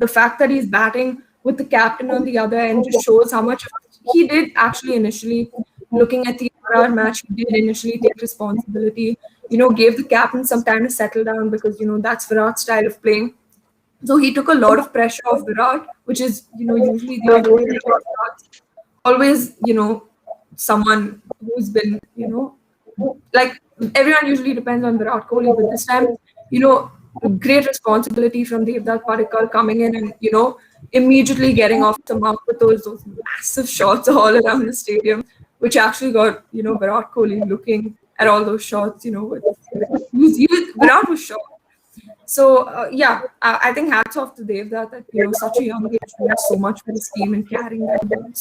the fact that he's batting with the captain on the other end just shows how much he did actually initially. Looking at the RR match, he did initially take responsibility, gave the captain some time to settle down because, that's Virat's style of playing. So he took a lot of pressure off Virat, which is, usually the other way. Always, someone who's been, like everyone usually depends on Virat Kohli, but this time, great responsibility from Devdutt Padikkal coming in and, immediately getting off the mark with those massive shots all around the stadium, which actually got, Virat Kohli looking at all those shots, Virat was shocked. So, I think hats off to Devdutt that, such a young age, doing so much for his team and carrying them.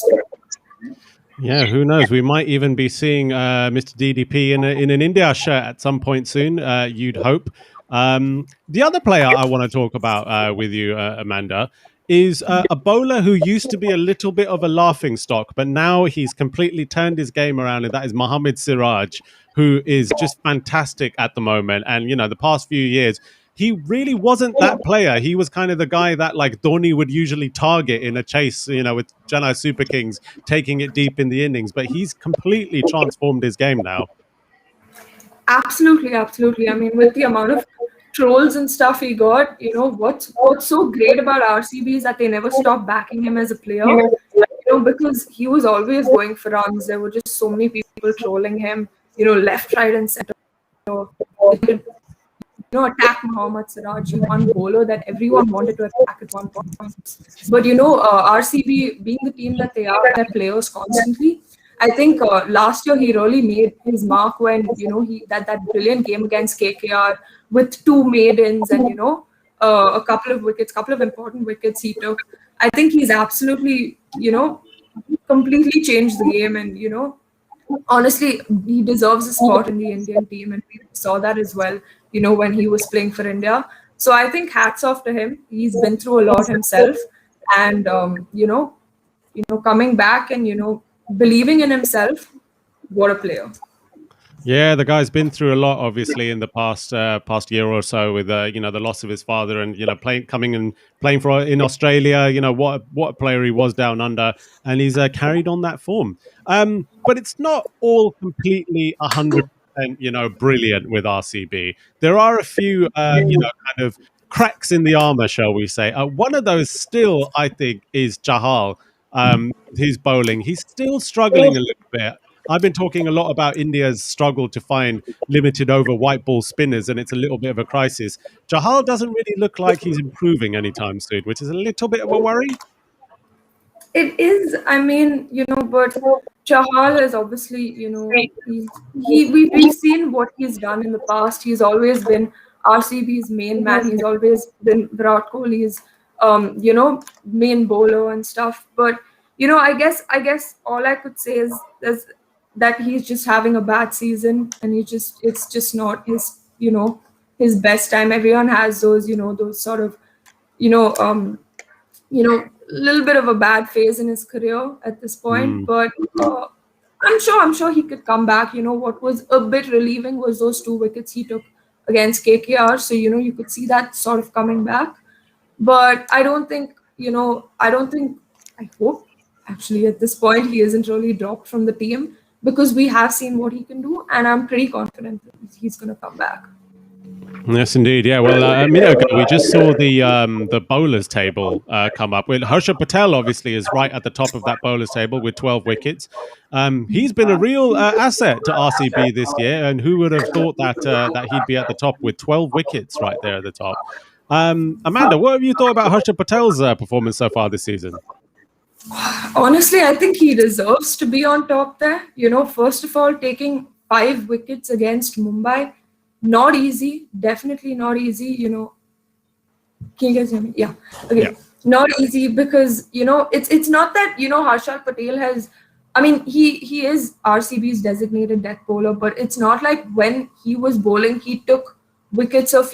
Yeah, who knows? We might even be seeing Mr. DDP in an India shirt at some point soon, you'd hope. The other player I want to talk about with you, Amanda, is a bowler who used to be a little bit of a laughing stock, but now he's completely turned his game around, and that is Mohammad Siraj, who is just fantastic at the moment. And, the past few years, he really wasn't that player. He was kind of the guy that like Dhoni would usually target in a chase, with Chennai Super Kings taking it deep in the innings. But he's completely transformed his game now. Absolutely, absolutely. I mean, with the amount of trolls and stuff he got, what's so great about RCB is that they never stopped backing him as a player. Because he was always going for runs. There were just so many people trolling him, left, right, and center. Attack Mohammad Siraj, one bowler that everyone wanted to attack at one point. But RCB being the team that they are, their players constantly. I think last year he really made his mark when he that brilliant game against KKR with 2 maidens and a couple of important wickets he took. I think he's absolutely completely changed the game, and honestly he deserves a spot in the Indian team, and we saw that as well when he was playing for India. So I think hats off to him. He's been through a lot himself, and coming back and believing in himself. What a player. Yeah, the guy's been through a lot, obviously, in the past year or so with the loss of his father, and playing for in Australia. What a player he was down under, and he's carried on that form. But it's not all completely 100%, brilliant with RCB. There are a few, kind of cracks in the armor, shall we say? One of those still, I think, is Chahal. His bowling, he's still struggling a little bit. I've been talking a lot about India's struggle to find limited over white ball spinners, and it's a little bit of a crisis. Chahal doesn't really look like he's improving anytime soon, which is a little bit of a worry. It is. I mean, but Chahal is obviously, we've seen what he's done in the past. He's always been RCB's main man. He's always been Virat Kohli's, main bowler and stuff. But I guess all I could say is that he's just having a bad season, and it's just not his his best time. Everyone has those those sort of little bit of a bad phase in his career at this point. But I'm sure he could come back. What was a bit relieving was those 2 wickets he took against KKR, so you could see that sort of coming back. But I hope actually at this point he isn't really dropped from the team, because we have seen what he can do, and I'm pretty confident that he's going to come back. Yes, indeed. Yeah. Well, a minute ago we just saw the bowlers table come up. Well, Harshad Patel obviously is right at the top of that bowlers table with 12 wickets. He's been a real asset to RCB this year, and who would have thought that he'd be at the top with 12 wickets right there at the top? Amanda, what have you thought about Harshad Patel's performance so far this season? Honestly, I think he deserves to be on top there. First of all, taking 5 wickets against Mumbai, not easy. Definitely not easy. Can you guys hear me? Yeah. Okay. Yeah. Not easy, because it's not that Harshad Patel has. I mean, he is RCB's designated death bowler, but it's not like when he was bowling, he took wickets of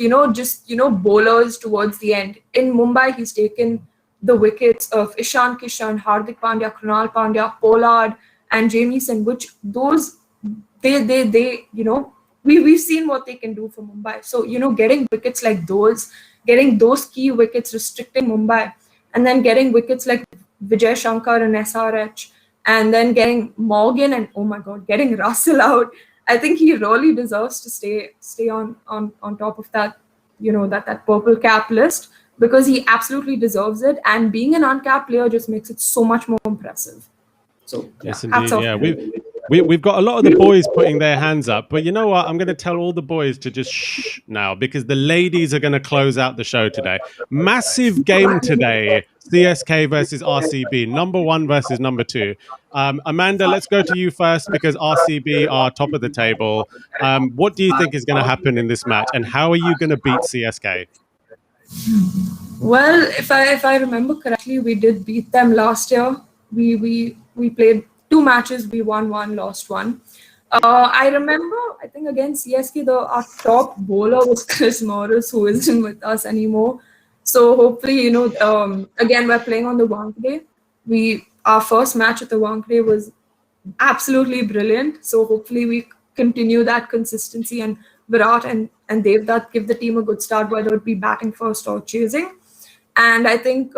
bowlers towards the end. In Mumbai, he's taken the wickets of Ishan Kishan, Hardik Pandya, Krunal Pandya, Pollard, and Jamieson, which those we've seen what they can do for Mumbai. So getting wickets like those, getting those key wickets, restricting Mumbai, and then getting wickets like Vijay Shankar and SRH, and then getting Morgan and getting Russell out. I think he really deserves to stay on top of that that purple cap list, because he absolutely deserves it, and being an uncapped player just makes it so much more impressive. So yes, indeed. Yeah, we've got a lot of the boys putting their hands up, but you know what? I'm going to tell all the boys to just shh now, because the ladies are going to close out the show today. Massive game today. CSK versus RCB, number 1 versus number 2. Amanda, let's go to you first, because RCB are top of the table. What do you think is going to happen in this match, and how are you going to beat CSK? Well, if I remember correctly, we did beat them last year. We played 2 matches. We won 1, lost 1. I remember, I think against CSK, our top bowler was Chris Morris, who isn't with us anymore. So hopefully, again, we're playing on the Wankhede. Our first match at the Wankhede was absolutely brilliant. So hopefully we continue that consistency and Virat and Devdutt give the team a good start, whether it be batting first or chasing. And I think,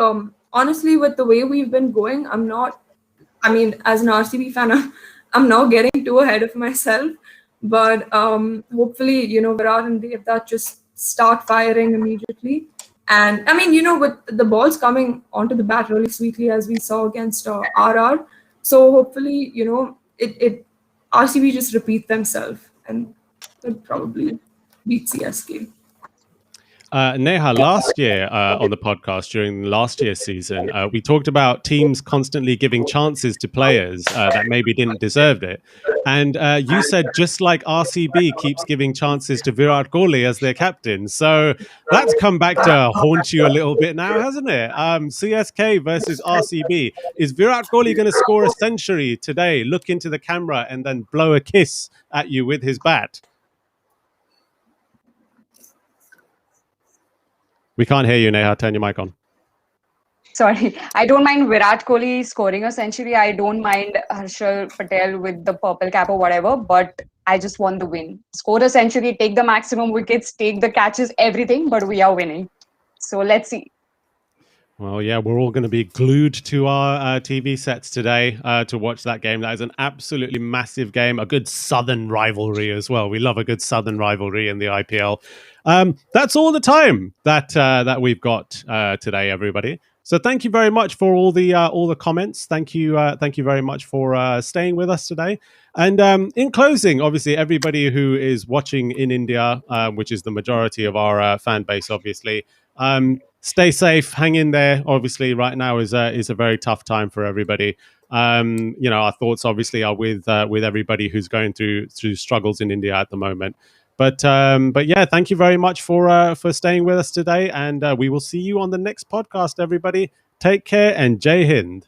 honestly, with the way we've been going, as an RCB fan, I'm now getting too ahead of myself. But hopefully, Virat and Devdutt just start firing immediately. And with the balls coming onto the bat really sweetly, as we saw against RR. So hopefully, it RCB just repeat themselves and could probably beat CSK. Neha, last year on the podcast during last year's season, we talked about teams constantly giving chances to players that maybe didn't deserve it. And you said just like RCB keeps giving chances to Virat Kohli as their captain. So that's come back to haunt you a little bit now, hasn't it? CSK versus RCB. Is Virat Kohli going to score a century today, look into the camera and then blow a kiss at you with his bat? We can't hear you, Neha. Turn your mic on. Sorry. I don't mind Virat Kohli scoring a century. I don't mind Harshal Patel with the purple cap or whatever, but I just want the win. Score a century, take the maximum wickets, take the catches, everything, but we are winning. So let's see. Well, yeah, we're all going to be glued to our TV sets today to watch that game. That is an absolutely massive game, a good Southern rivalry as well. We love a good Southern rivalry in the IPL. That's all the time that we've got today, everybody. So thank you very much for all the comments. Thank you very much for staying with us today. And in closing, obviously, everybody who is watching in India, which is the majority of our fan base, obviously. Stay safe, hang in there. Obviously, right now is a very tough time for everybody. Our thoughts obviously are with everybody who's going through struggles in India at the moment. But yeah, thank you very much for staying with us today, and we will see you on the next podcast. Everybody, take care and Jai Hind.